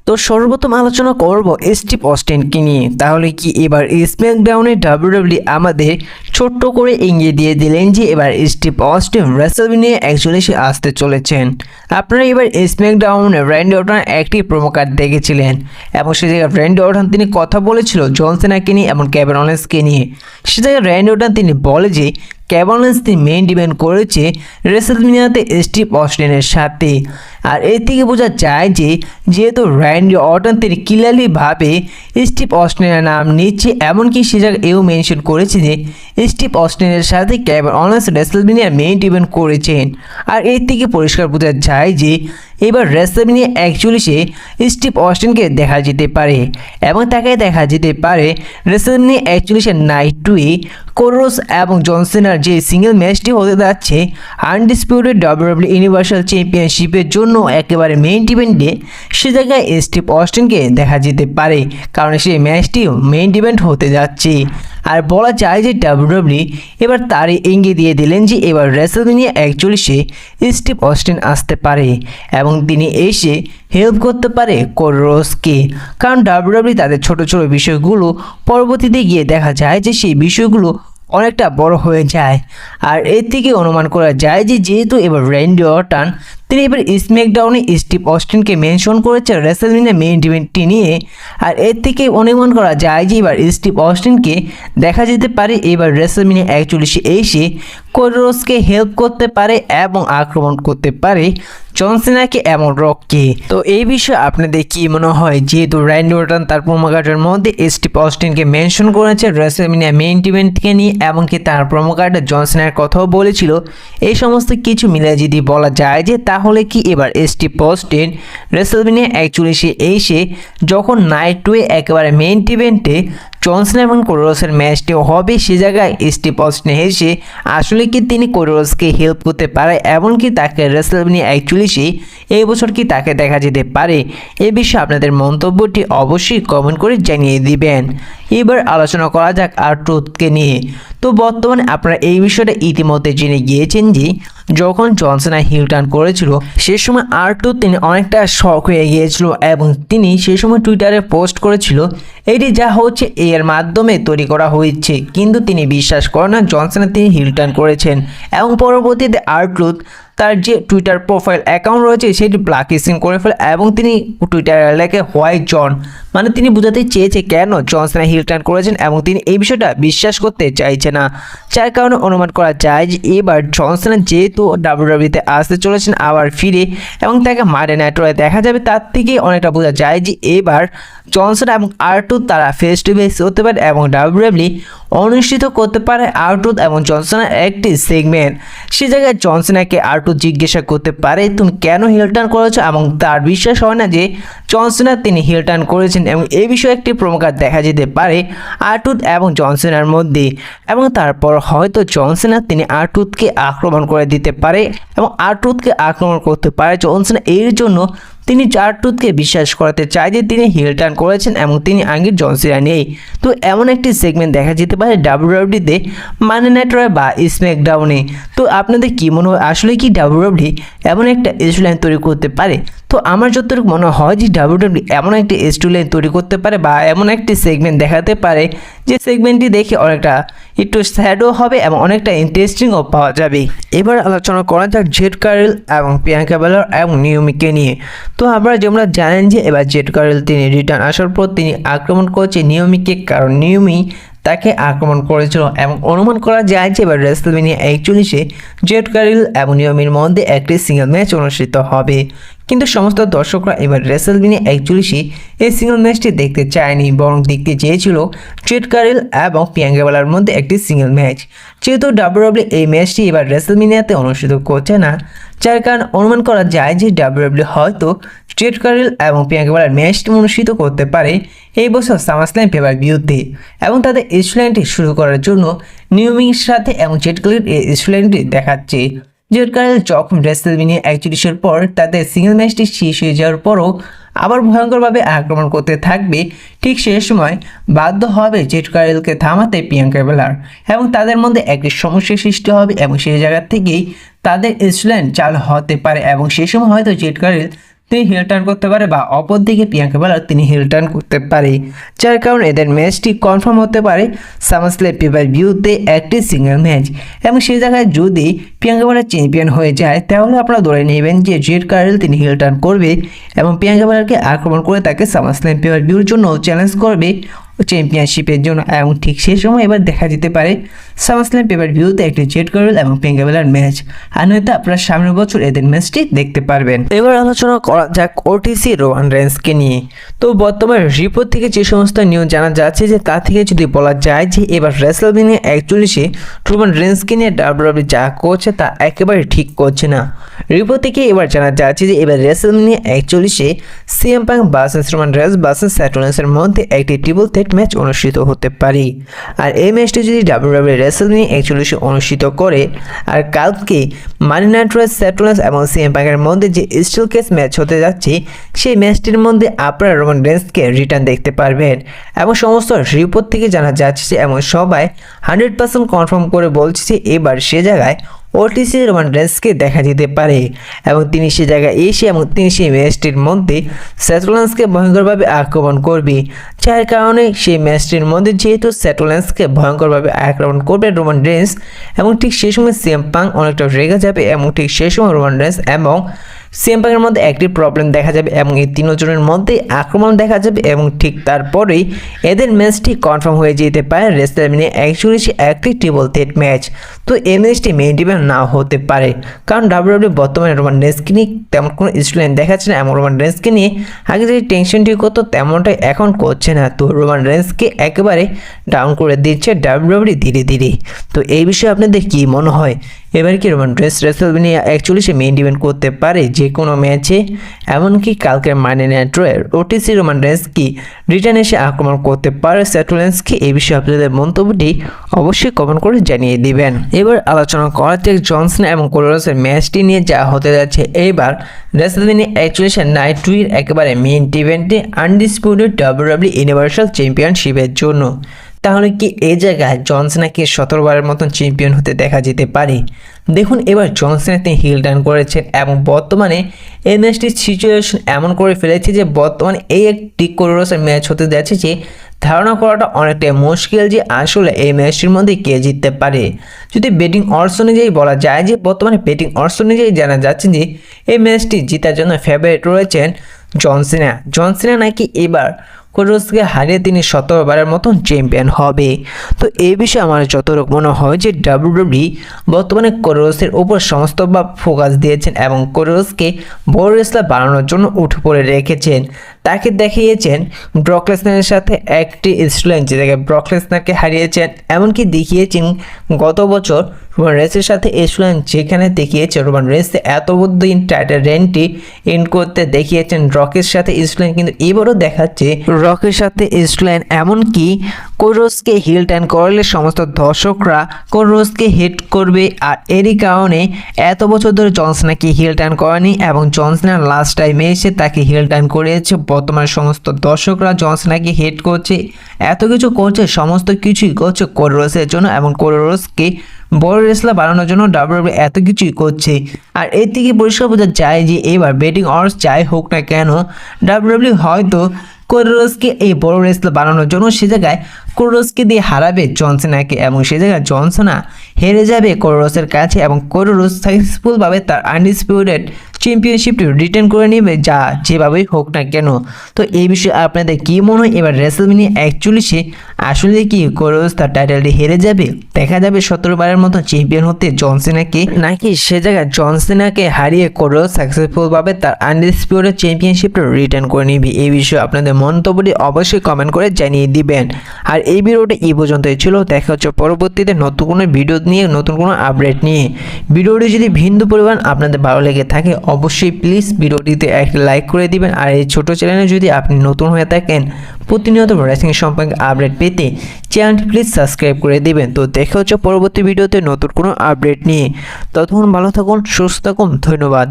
তো সর্বপ্রথম আলোচনা করব স্টিভ অস্টিনকে নিয়ে। তাহলে কি এবার স্ম্যাকডাউনে ডাব্লিউডাব্লিউই আমাদের ছোট্ট করে ইঙ্গিত দিয়ে দিলেন যে এবার স্টিভ অস্টিন রেসলম্যানিয়া 41 আসতে চলেছেন। আপনারা এবার স্ম্যাকডাউনে র্যান্ডি অর্টন একটি প্রোমো কার্ড দেখেছিলেন এবং সে জায়গায় র্যান্ডি অর্টন তিনি কথা বলেছিল জন সিনাকে নিয়ে এবং কেভিন ওলেন্সকে নিয়ে। সে জায়গায় র্যান্ডি অর্টন তিনি বলে যে কেভিন ওলেন্স তিনি মেইন ইভেন্ট করেছে রেসলম্যানিয়াতে স্টিভ অস্টিনের সাথে। আর এর থেকে বোঝা যায় যে যেহেতু র্যান্ডি অর্টন তিনি ক্লিয়ারলি ভাবে স্টিভ অস্টিনের নাম নিচ্ছে, এমনকি সে জায়গায় এও মেনশন করেছে যে স্টিভ অস্টিনের সাথে কেভিন ওলেন্স রেসলম্যানিয়ার মেইন ইভেন্ট করেছেন। আর এর থেকে পরিষ্কার বোঝা যায় যে এবার রেসলম্যানিয়া 41-এ স্টিভ অস্টিনকে দেখা যেতে পারে এবং তাকে দেখা যেতে পারে রেসলম্যানিয়া 41-এর নাইট 2-এ কোরোস এবং জন সিনার যে সিঙ্গেল ম্যাচটি হতে যাচ্ছে আনডিসপিউটেড ডাব্লিউডাব্লিউ ইউনিভার্সাল চ্যাম্পিয়নশিপের জন্য একেবারে মেইন ইভেন্টে, সে জায়গায় স্টিভ অস্টিনকে দেখা যেতে পারে কারণ সেই ম্যাচটিও মেইন ইভেন্ট হতে যাচ্ছে। আর বলা যায় যে ডাব্লিউডাব্লিউ এবার তারই ইঙ্গিত দিয়ে দিলেন যে এবার রেসলম্যানিয়া 41-এ স্টিভ অস্টিন আসতে পারে এবং তিনি এসে হেল্প করতে পারে কোরোসকে। কারণ ডাব্লিউডাব্লিউ তাদের ছোট ছোট বিষয়গুলো পরবর্তীতে গিয়ে দেখা যায় যে সেই বিষয়গুলো অনেকটা বড় হয়ে যায়। আর এর থেকে অনুমান করা যায় যে যেহেতু এবার র্যান্ডি অর্টন তিনি এবার স্ম্যাকডাউনে স্টিভ অস্টিনকে মেনশন করেছে রেসলম্যানিয়া মেইন ইভেন্টটি নিয়ে। আর এর থেকে অনুমান করা যায় যে এবার স্টিভ অস্টিনকে দেখা যেতে পারে এবার রেসলম্যানিয়া 41-এ এসে কোরোসকে হেল্প করতে পারে এবং আক্রমণ করতে পারে জন সিনাকে এবং রককে। তো এই বিষয়ে আপনাদের কি মনে হয়? যেহেতু র্যান্ডি অর্টন তার প্রোমো কার্ডের মধ্যে স্টিভ অস্টিনকে মেনশন করেছে রেসলম্যানিয়া মেইন ইভেন্টকে নিয়ে, এমনকি তার প্রোমো কার্ডে জন সিনার কথাও বলেছিল, এই সমস্ত কিছু মিলে যদি বলা যায় যে তাহলে কি এবার স্টিভ অস্টিন রেসলম্যানিয়া 41-এ এসে যখন নাইট 2-এ একেবারে মেইন ইভেন্টে জন সিনা এবং কোরোসের ম্যাচটি হবে, সে জায়গায় স্টিভ অস্টিন এসে আসলে কি তিনি কোরোসকে হেল্প করতে পারে এমনকি তাকে রেসলম্যানিয়া 41-এ এই বছর কি তাকে দেখা যেতে পারে? এই বিষয়ে আপনাদের মন্তব্যটি অবশ্যই কমেন্ট করে জানিয়ে দিবেন। এবার আলোচনা করা যাক আর-ট্রুথকে নিয়ে। তো বর্তমানে আপনারা এই বিষয়টা ইতিমধ্যে জেনে গিয়েছেন যে যখন জন সিনা হিল টার্ন করেছিল সে সময় আর-ট্রুথ তিনি অনেকটা শক হয়ে গিয়েছিল এবং তিনি সেই সময় টুইটারে পোস্ট করেছিল এটি যা হচ্ছে এর মাধ্যমে তৈরি করা হয়েছে, কিন্তু তিনি বিশ্বাস করেন না জন সিনা তিনি হিল টার্ন করেছেন। এবং পরবর্তীতে আর-ট্রুথ তার যে টুইটার প্রোফাইল অ্যাকাউন্ট রয়েছে সেটি ব্ল্যাকলিস্টিং করে ফেলে এবং তিনি টুইটারে লেখে হোয়াই জন, মানে তিনি বোঝাতে চেয়েছে কেন জন সিনা হিল টার্ন করেছেন এবং তিনি এই বিষয়টা বিশ্বাস করতে চাইছে না। যার কারণে অনুমান করা যায় যে এবার জন সিনা যেহেতু ডাব্লিউডাব্লিউতে আসতে চলেছেন আবার ফিরে এবং তাকে মার্ডে নাইট রয়ে দেখা যাবে, তার থেকে অনেকটা বোঝা যায় যে এবার জন সিনা এবং আর-ট্রুথ তারা ফেস টু ফেস হতে পারে এবং ডাব্লিউডাব্লিউ অনুষ্ঠিত করতে পারে আর-ট্রুথ এবং জন সিনার একটি সেগমেন্ট। সে জায়গায় জন সিনাকে আর-ট্রুথ জিজ্ঞাসা করতে পারে তুমি কেন হিল টার্ন করেছো এবং তার বিশ্বাস হয় না যে জন সিনা তিনি হিল টার্ন করেছেন এবং এই বিষয়ে একটি প্রোমো কার্ড দেখা যেতে পারে আর-ট্রুথ এবং জন সিনার মধ্যে। এবং তারপর হয়তো জন সিনা তিনি আর-ট্রুথকে আক্রমণ করে দিতে পারে এবং আর-ট্রুথকে আক্রমণ করতে পারে জন সিনা। এর জন্য তিনি আর-ট্রুথকে বিশ্বাস করাতে চায় যে তিনি হিল টার্ন করেছেন এবং তিনি আগে জন সিনা নেই। তো এমন একটি সেগমেন্ট দেখা যেতে পারে ডাব্লিউডাব্লিউতে মানডে নাইট র বা স্ম্যাকডাউনে। তো আপনাদের কি মনে হয় আসলে কি ডাব্লিউডাব্লিউ এমন একটা স্টোরিলাইন তৈরি করতে পারে? তো আমার যতটুকু মনে হয় যে ডাব্লিউডাব্লিউ এমন একটি স্টোরিলাইন তৈরি করতে পারে বা এমন একটি সেগমেন্ট দেখাতে পারে যে সেগমেন্টটি দেখে অনেকটা একটু স্যাডও হবে এবং অনেকটা ইন্টারেস্টিংও পাওয়া যাবে। এবার আলোচনা করা যাক জেড কারিল এবং প্রিয়াঙ্কা বেলার এবং নিয়মিকে নিয়ে। তো আপনারা যেমন জানেন যে এবার জেড কারিল তিনি রিটার্ন আসার পর তিনি আক্রমণ করছে নিয়মিকে, কারণ নিয়মি তাকে আক্রমণ করেছিল এবং অনুমান করা যায় যে এবার রেসলম্যানিয়া 41-এ জেড কারিল এবং নিয়মির মধ্যে একটি সিঙ্গেল ম্যাচ অনুষ্ঠিত হবে। কিন্তু সমস্ত দর্শকরা এবার রেসলম্যানিয়া 41-এ এই সিঙ্গেল ম্যাচটি দেখতে চায়নি, বরং দেখতে চেয়েছিল জেড কারিল এবং প্রিয়াঙ্কা বেলার মধ্যে একটি সিঙ্গেল ম্যাচ। যেহেতু ডাব্লিউডাব্লিউ এই ম্যাচটি এবার রেসলম্যানিয়াতে অনুষ্ঠিত করছে না, যার কারণে অনুমান করা যায় যে ডাব্লিউডাব্লিউ হয়তো জেড কারিল এবং প্রিয়াঙ্কা বেলার ম্যাচটি অনুষ্ঠিত করতে পারে এই বছর সামারস্ল্যাম ফেবার বিরুদ্ধে এবং তাদের স্টোরিলাইনটি শুরু করার জন্য নিয়মির সাথে এবং জেড কারিল এই স্টোরিলাইনটি দেখাচ্ছে। জেড কারিল যখন রেসলম্যানিয়া 41-এর পর তাদের সিঙ্গেল ম্যাচটি শেষ হয়ে যাওয়ার পরও আবার ভয়ঙ্করভাবে আক্রমণ করতে থাকবে, ঠিক সেই সময় বাধ্য হবে জেড কারিলকে থামাতে প্রিয়াঙ্কা বেলার এবং তাদের মধ্যে একটি সমস্যার সৃষ্টি হবে এবং সেই জায়গা থেকেই তাদের স্টোরিলাইন চালু হতে পারে এবং সেই সময় হয়তো জেড কারিল তিনি হিল টার্ন করতে পারে বা অপরদিকে প্রিয়াঙ্কা বেলার তিনি হিল টার্ন করতে পারে, যার কারণে এদের ম্যাচটি কনফার্ম হতে পারে সামারস্ল্যাম পে-পার-ভিউতে একটি সিঙ্গেল ম্যাচ। এবং সেই জায়গায় যদি প্রিয়াঙ্কা বেলার চ্যাম্পিয়ন হয়ে যায় তাহলে আপনারা ধরে নেবেন যে জেড কার্ল তিনি হিল টার্ন করবে এবং প্রিয়াঙ্কা বেলারকে আক্রমণ করে তাকে সামারস্ল্যাম পে-পার-ভিউর জন্য চ্যালেঞ্জ করবে চ্যাম্পিয়নশিপের জন্য। এবং ঠিক সেই সময় এবার দেখা যেতে পারে সামারস্ল্যাম পে-পার-ভিউতে একটি জেড কার্ল এবং প্রিয়াঙ্কা বেলার ম্যাচ, আর নয়তো আপনারা সামনের বছর এদের ম্যাচটি দেখতে পারবেন। এবার আলোচনা করা যাক ওটিসি রোমান রেন্সকে নিয়ে। তো বর্তমানে রিপোর্ট থেকে যে সমস্ত নিউজ জানা যাচ্ছে যে তা থেকে যদি বলা যায় যে এবার রেসলম্যানিয়া 41-এ রোমান রেন্সকে নিয়ে ডাব্লিউডাব্লিউই যা করছে তা একেবারে ঠিক করছে না। রিপোর্ট থেকে এবার জানা যাচ্ছে যে এবার রেসলম্যানিয়া 41-এ CM Punk versus Roman Reigns versus Seth রলিন্সের মধ্যে একটি ট্রিপল থ্রেট ম্যাচ অনুষ্ঠিত হতে পারে। আর এই ম্যাচটি যদি ডাব্লিউডাব্লিউই রেসলম্যানিয়া 41-এ অনুষ্ঠিত করে আর কালকে মানি নাইট রয়ে সেথ রলিন্স এবং সিএম পাঙ্কের মধ্যে যে স্টিল কেস ম্যাচ হতে যাচ্ছে সেই ম্যাচটির মধ্যে আপনারা রোমান রেন্সকে রিটার্ন দেখতে পারবেন। এবং সমস্ত রিপোর্ট থেকে জানা যাচ্ছে যে এমন সবাই 100% কনফার্ম করে বলছে যে এবার সে জায়গায় ওটিসি রোমান রেন্সকে দেখা যেতে পারে এবং তিনি সে জায়গায় এসে এবং তিনি সেই ম্যাচটির মধ্যে সেথ রলিন্সকে ভয়ঙ্করভাবে আক্রমণ করবে, যার কারণে সেই ম্যাচটির মধ্যে যেহেতু সেথ রলিন্সকে ভয়ঙ্করভাবে আক্রমণ করবে রোমান রেন্স এবং ঠিক সেই সময় সিএম পাঙ্ক অনেকটা রেগে যাবে এবং ঠিক সেই সময় রোমান রেন্স এবং সিএম পাঙ্কের মধ্যে একটি প্রবলেম দেখা যাবে এবং এই তিনজনের মধ্যে আক্রমণ দেখা যাবে এবং ঠিক তারপরেই এদের ম্যাচটি কনফার্ম হয়ে যেতে পারে রেসলম্যানিয়া 41-এ একটি ট্রিপল থ্রেট ম্যাচ। তো এই ম্যাচটি মেইন ইভেন্ট নাও হতে পারে, কারণ ডাব্লিউডাব্লিউ বর্তমানে রোমান রেন্সকে নিয়ে তেমন কোনো স্টোরিলাইন দেখাচ্ছে না এবং রোমান রেন্সকে নিয়ে আগে যে টেনশনটি করতো তেমনটাই এখন করছে না। তো রোমান রেন্সকে একেবারে ডাউন করে দিচ্ছে ডাব্লিউডাব্লিউ ধীরে ধীরে। তো এই বিষয়ে আপনাদের কী মনে হয়, এবার কি রোমান রেন্স রেসলম্যানিয়া 41-এ মেইন ইভেন্ট করতে পারে যে কোনো ম্যাচে? এমনকি কালকের মানি নাইট রয়ে ওটিসি রোমান রেন্স কি রিটার্ন এসে আক্রমণ করতে পারে সেথ রলিন্সকে? এই বিষয়ে আপনাদের মন্তব্যটি অবশ্যই কমেন্ট করে জানিয়ে দিবেন। এবার আলোচনা করা যাক জন সিনা এবং কোডি রোডসের ম্যাচটি নিয়ে যা হতে যাচ্ছে এইবার রেসলম্যানিয়া 41-এর নাইট 2-এর একেবারে মেইন ইভেন্টে আনডিসপিউটেড ডাব্লিউডাব্লিউ ইউনিভার্সাল চ্যাম্পিয়নশিপের জন্য। তাহলে কি এই জায়গায় জন সিনাকে 17বারের মতন চ্যাম্পিয়ন হতে দেখা যেতে পারে? দেখুন এবার জন সিনা তিনি হিল টার্ন করেছেন এবং বর্তমানে এই ম্যাচটির সিচুয়েশন এমন করে ফেলেছে যে বর্তমানে এই একটি কোডি রোডসের ম্যাচ হতে যাচ্ছে যে ধারণা করাটা অনেকটাই মুশকিল যে আসলে এই ম্যাচটির মধ্যে কে জিততে পারে। যদি বেটিং অর্স অনুযায়ী বলা যায় যে বর্তমানে বেটিং অর্স অনুযায়ী জানা যাচ্ছে যে এই ম্যাচটি জেতার জন্য ফেভারিট রয়েছেন জন সিনা। জন সিনা নাকি এবার কোডি রোডসকে হারিয়ে তিনি 17বারের মতন চ্যাম্পিয়ন হবে। তো এই বিষয়ে আমার যতটুকু মনে হয় যে ডাব্লিউডাব্লিউ বর্তমানে কোডি রোডসের উপর সমস্ত ফোকাস দিয়েছেন এবং কোডি রোডসকে বড় রেসলার বানানোর জন্য উঠে পড়ে রেখেছেন। তাকে দেখিয়েছেন ব্রক লেসনারের সাথে একটি স্টোরিলাইন যেটাকে ব্রক লেসনারকে হারিয়েছেন, এমনকি দেখিয়েছেন গত বছর রোমান রেন্সের সাথে স্টোরিলাইন যেখানে দেখিয়েছে রোমান রেন্স এত দিন টাইটেল রেন্টটি এন্ড করতে দেখিয়েছেন রকের সাথে স্টোরিলাইন, কিন্তু এবারও দেখাচ্ছে রকের সাথে স্টোরিলাইন। এমনকি কোডি রোডসকে হিল টার্ন করলে সমস্ত দর্শকরা কোডি রোডসকে হেট করবে, আর এরই কারণে এত বছর ধরে জন সিনাকে হিল টার্ন করেনি এবং জন সিনা লাস্ট টাইমে এসে তাকে হিল টার্ন করিয়েছে। বর্তমানে সমস্ত দর্শকরা জন সিনাকে হেট করছে, এত কিছু করছে, সমস্ত কিছুই করছে কোডি রোডসের জন্য এবং কোডি রোডসকে বড় রেসলার বানানোর জন্য ডাব্লিউডাব্লিউ এত কিছুই করছে। আর এর থেকে পরিষ্কার বোঝা যায় যে এবার বেটিং অর্স যাই হোক না কেন ডাব্লিউডাব্লিউ হয়তো কোডি রোডসকে এই বড় রেসলার বানানোর জন্য সে জায়গায় কোডি রোডসকে দিয়ে হারাবে জন সিনাকে এবং সে জায়গায় জন সিনা হেরে যাবে কোডি রোডসের কাছে এবং কোডি রোডস সাকসেসফুলভাবে তার আনডিসপিউটেড চ্যাম্পিয়নশিপটি রিটার্ন করে নেবে যা যেভাবেই হোক না কেন। তো এই বিষয়ে আপনাদের কী মনে হয়, এবার রেসলম্যানিয়া 41-এ আসলে কি কোডি রোডস তার টাইটেলটি হেরে যাবে? দেখা যাবে 17বারের মতো চ্যাম্পিয়ন হতে জন সিনাকে, নাকি সে জায়গায় জন সিনাকে হারিয়ে কোডি রোডস সাকসেসফুলভাবে তার আনডিসপিউটেড চ্যাম্পিয়নশিপটা রিটার্ন করে নেবে? এই বিষয়ে আপনাদের মন্তব্যটি অবশ্যই কমেন্ট করে জানিয়ে দিবেন। আর এই ভিডিওটা এই পর্যন্তই ছিল, দেখা হচ্ছে পরবর্তীতে নতুন কোনো ভিডিও নিয়ে, নতুন কোনো আপডেট নিয়ে। ভিডিওটি যদি ভিন্ন পরিমাণ আপনাদের ভালো লেগে থাকে অবশ্যই প্লিজ ভিডিওটিতে একটা লাইক করে দিবেন। আর এই ছোট চ্যানেলে যদি আপনি নতুন হয়ে থাকেন প্রতিনিয়ত রেসলিং সম্পর্কে আপডেট পেতে চ্যানেলটি প্লিজ সাবস্ক্রাইব করে দিবেন। তো দেখা হচ্ছে পরবর্তী ভিডিওতে নতুন কোনো আপডেট নিয়ে। ততক্ষণ ভালো থাকুন, সুস্থ থাকুন, ধন্যবাদ।